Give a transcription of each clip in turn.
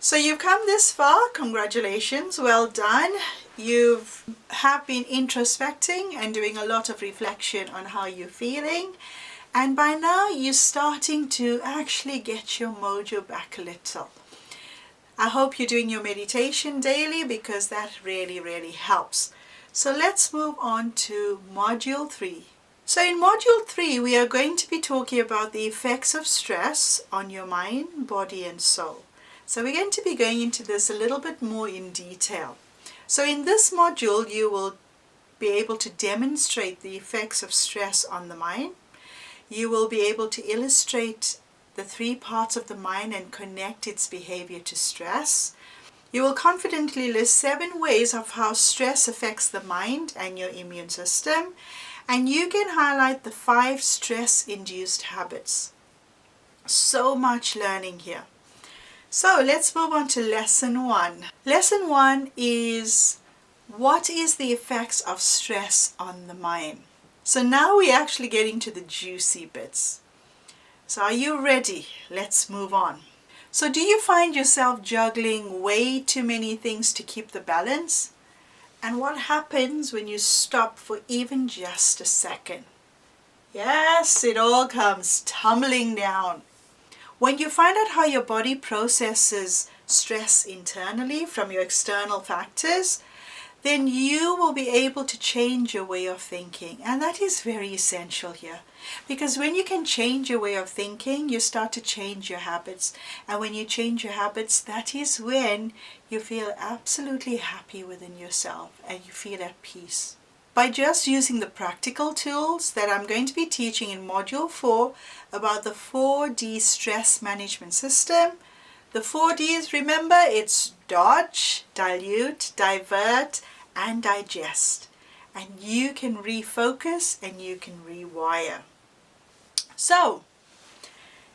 So you've come this far, congratulations, well done. You have been introspecting and doing a lot of reflection on how you're feeling. And by now you're starting to actually get your mojo back a little. I hope you're doing your meditation daily because that really helps. So let's move on to Module 3. So in Module 3 we are going to be talking about the effects of stress on your mind, body and soul. So we're going to be going into this a little bit more in detail. So in this module you will be able to demonstrate the effects of stress on the mind. You will be able to illustrate the three parts of the mind and connect its behavior to stress. You will confidently list 7 ways of how stress affects the mind and your immune system. And you can highlight the 5 stress-induced habits. So much learning here. So let's move on to Lesson 1. Lesson 1 is what is the effects of stress on the mind? So now we're actually getting to the juicy bits. So are you ready? Let's move on. So do you find yourself juggling way too many things to keep the balance? And what happens when you stop for even just a second? Yes, it all comes tumbling down. When you find out how your body processes stress internally from your external factors, then you will be able to change your way of thinking. And that is very essential here. Because when you can change your way of thinking, you start to change your habits. And when you change your habits, that is when you feel absolutely happy within yourself and you feel at peace. By just using the practical tools that I'm going to be teaching in Module 4 about the 4D stress management system. The 4Ds, remember, it's dodge, dilute, divert, and digest. And you can refocus and you can rewire. So,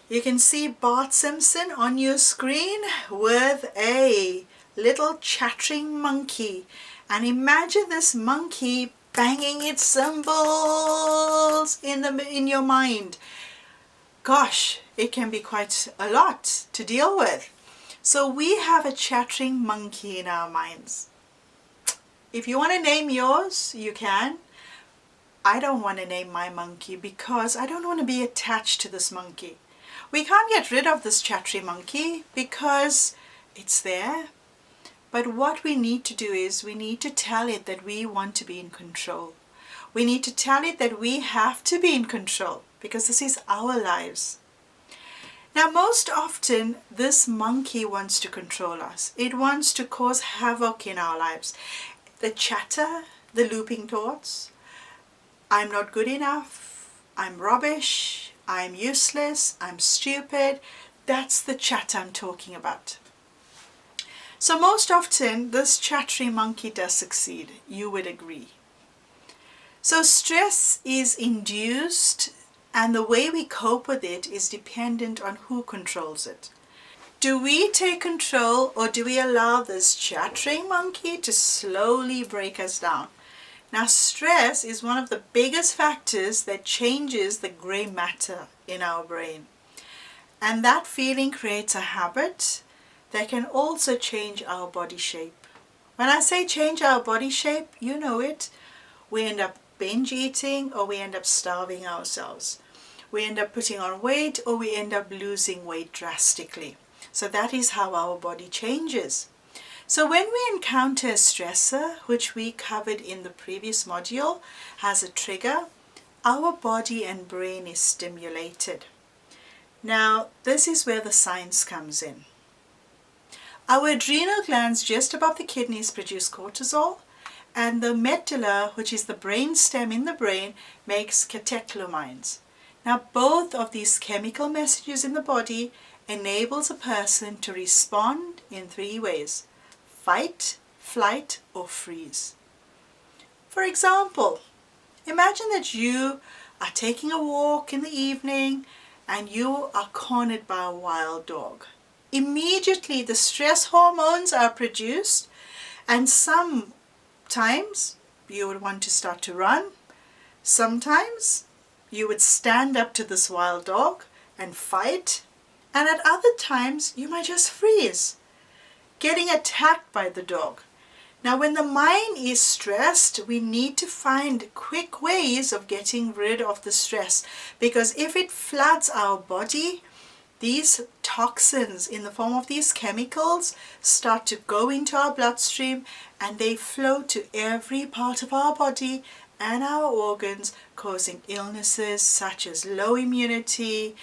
you can see Bart Simpson on your screen with a little chattering monkey. And imagine this monkey banging its cymbals in your mind. Gosh, it can be quite a lot to deal with. So we have a chattering monkey in our minds. If you want to name yours, you can. I don't want to name my monkey because I don't want to be attached to this monkey. We can't get rid of this chattering monkey because it's there. But what we need to do is we need to tell it that we want to be in control. We need to tell it that we have to be in control because this is our lives. Now, most often, this monkey wants to control us. It wants to cause havoc in our lives. The chatter, the looping thoughts, I'm not good enough, I'm rubbish, I'm useless, I'm stupid. That's the chatter I'm talking about. So most often, this chattering monkey does succeed. You would agree. So stress is induced, and the way we cope with it is dependent on who controls it. Do we take control or do we allow this chattering monkey to slowly break us down? Now, stress is one of the biggest factors that changes the gray matter in our brain. And that feeling creates a habit that can also change our body shape. When I say change our body shape, you know it. We end up binge eating or we end up starving ourselves. We end up putting on weight or we end up losing weight drastically. So that is how our body changes. So when we encounter a stressor, which we covered in the previous module, has a trigger, our body and brain is stimulated. Now, this is where the science comes in. Our adrenal glands just above the kidneys produce cortisol, and the medulla, which is the brain stem in the brain, makes catecholamines. Now, both of these chemical messages in the body enables a person to respond in 3 ways: fight, flight, or freeze. For example, imagine that you are taking a walk in the evening and you are cornered by a wild dog. Immediately the stress hormones are produced, and sometimes you would want to start to run. Sometimes you would stand up to this wild dog and fight, and at other times you might just freeze. getting attacked by the dog. Now, when the mind is stressed, we need to find quick ways of getting rid of the stress, because if it floods our body, these toxins in the form of these chemicals start to go into our bloodstream, and they flow to every part of our body and our organs, causing illnesses such as low immunity,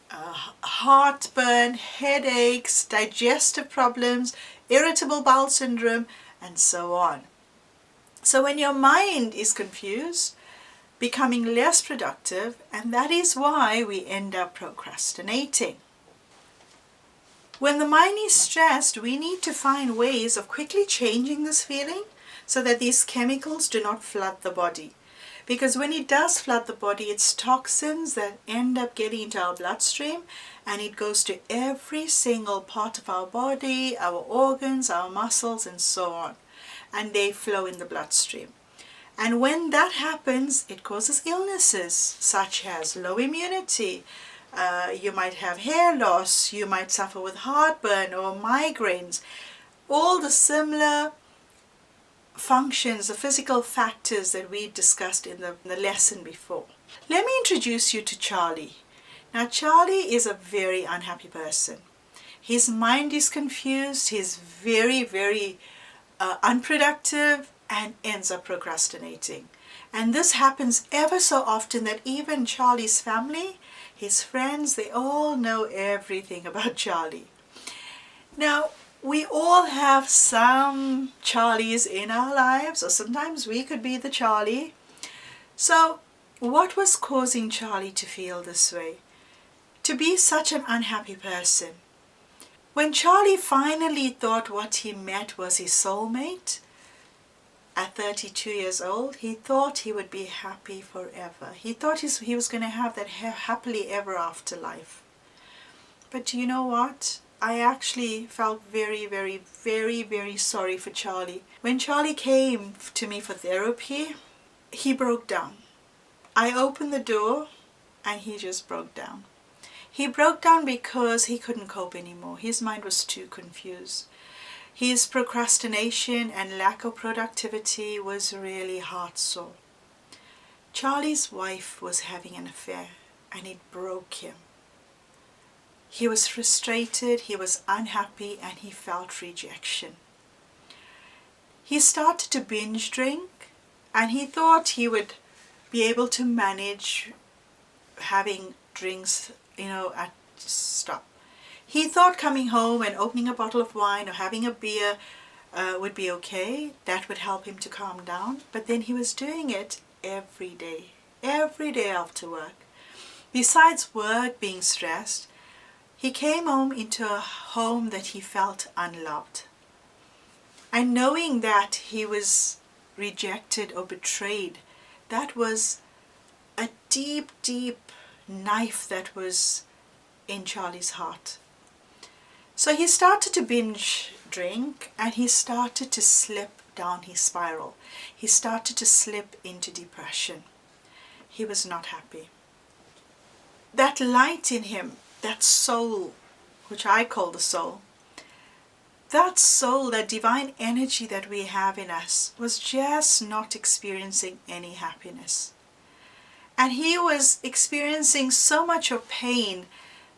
heartburn, headaches, digestive problems, irritable bowel syndrome, and so on. So when your mind is confused, becoming less productive, and that is why we end up procrastinating. When the mind is stressed, we need to find ways of quickly changing this feeling so that these chemicals do not flood the body. Because when it does flood the body, it's toxins that end up getting into our bloodstream, and it goes to every single part of our body, our organs, our muscles, and so on. And they flow in the bloodstream. And when that happens, it causes illnesses such as low immunity. You might have hair loss, you might suffer with heartburn or migraines. All the similar functions, the physical factors that we discussed in the lesson before. Let me introduce you to Charlie. Now, Charlie is a very unhappy person. His mind is confused, he's very, very unproductive, and ends up procrastinating. And this happens ever so often that even Charlie's family, his friends, they all know everything about Charlie. Now, we all have some Charlies in our lives, or sometimes we could be the Charlie. So, what was causing Charlie to feel this way? To be such an unhappy person? When Charlie finally thought what he met was his soulmate, at 32 years old, he thought he would be happy forever. He thought he was going to have that happily ever after life. But do you know what? I actually felt very, very, very, very sorry for Charlie. When Charlie came to me for therapy, he broke down. I opened the door and he just broke down. He broke down because he couldn't cope anymore. His mind was too confused. His procrastination and lack of productivity was really heart-sore. Charlie's wife was having an affair, and it broke him. He was frustrated, he was unhappy, and he felt rejection. He started to binge drink, and he thought he would be able to manage having drinks, at stop. He thought coming home and opening a bottle of wine or having a beer would be okay. That would help him to calm down. But then he was doing it every day after work. Besides work being stressed, he came home into a home that he felt unloved. And knowing that he was rejected or betrayed, that was a deep, deep knife that was in Charlie's heart. So he started to binge drink, and he started to slip down his spiral. He started to slip into depression. He was not happy. That light in him, that soul, which I call the soul, that divine energy that we have in us, was just not experiencing any happiness. And he was experiencing so much of pain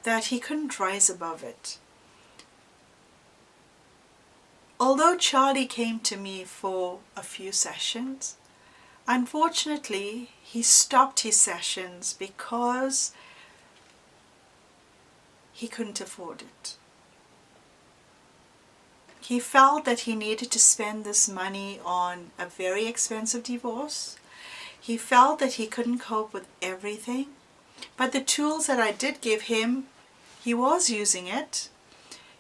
that he couldn't rise above it. Although Charlie came to me for a few sessions, unfortunately he stopped his sessions because he couldn't afford it. He felt that he needed to spend this money on a very expensive divorce. He felt that he couldn't cope with everything, but the tools that I did give him, he was using it.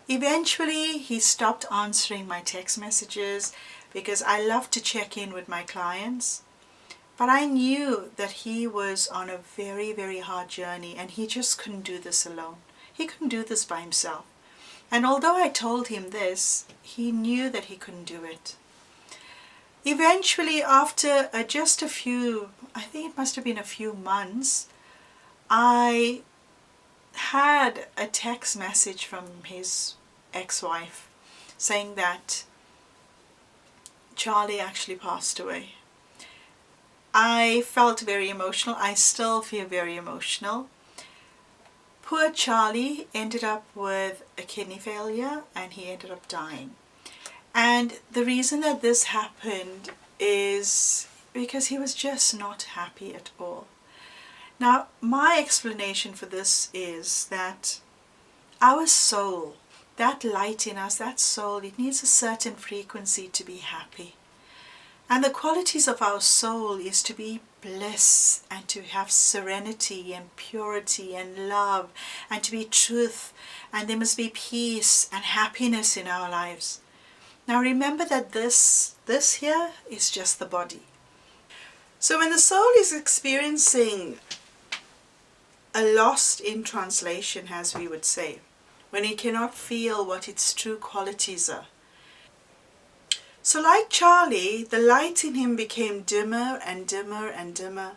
Eventually, he stopped answering my text messages because I love to check in with my clients. But I knew that he was on a very, very hard journey, and he just couldn't do this alone. He couldn't do this by himself. And although I told him this, he knew that he couldn't do it. Eventually, after just a few, I think it must have been a few months, I had a text message from his ex-wife saying that Charlie actually passed away. I felt very emotional. I still feel very emotional. Poor Charlie ended up with a kidney failure and he ended up dying. And the reason that this happened is because he was just not happy at all. Now, my explanation for this is that our soul, that light in us, that soul, it needs a certain frequency to be happy. And the qualities of our soul is to be bliss and to have serenity and purity and love and to be truth, and there must be peace and happiness in our lives. Now remember that this here is just the body. So when the soul is experiencing a lost in translation, as we would say, when it cannot feel what its true qualities are. So like Charlie, the light in him became dimmer and dimmer and dimmer,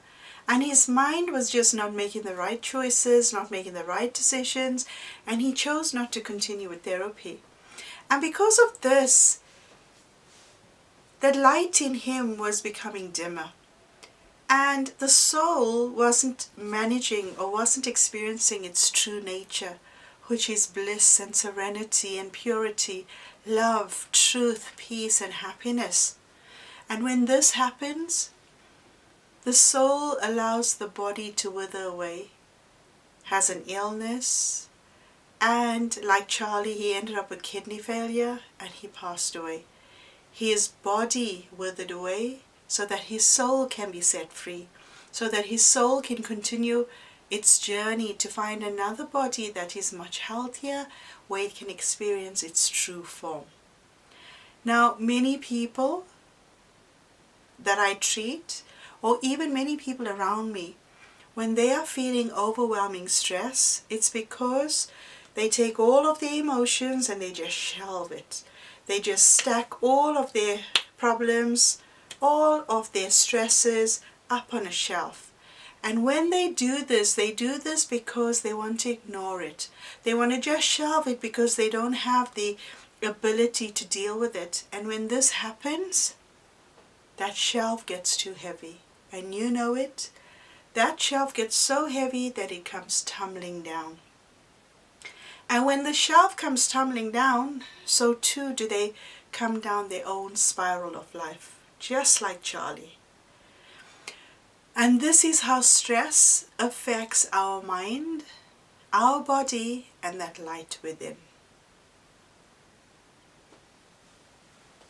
and his mind was just not making the right choices, not making the right decisions, and he chose not to continue with therapy. And because of this, the light in him was becoming dimmer. And the soul wasn't managing or wasn't experiencing its true nature, which is bliss and serenity and purity, love, truth, peace and happiness. And when this happens, the soul allows the body to wither away, has an illness, and like Charlie, he ended up with kidney failure and he passed away. His body withered away so that his soul can be set free, so that his soul can continue its journey to find another body that is much healthier, where it can experience its true form. Now, many people that I treat, or even many people around me, when they are feeling overwhelming stress, it's because they take all of the emotions and they just shelve it. They just stack all of their problems, all of their stresses up on a shelf. And when they do this because they want to ignore it. They want to just shelve it because they don't have the ability to deal with it. And when this happens, that shelf gets too heavy. And you know it. That shelf gets so heavy that it comes tumbling down. And when the shelf comes tumbling down, so too do they come down their own spiral of life, just like Charlie. And this is how stress affects our mind, our body, and that light within.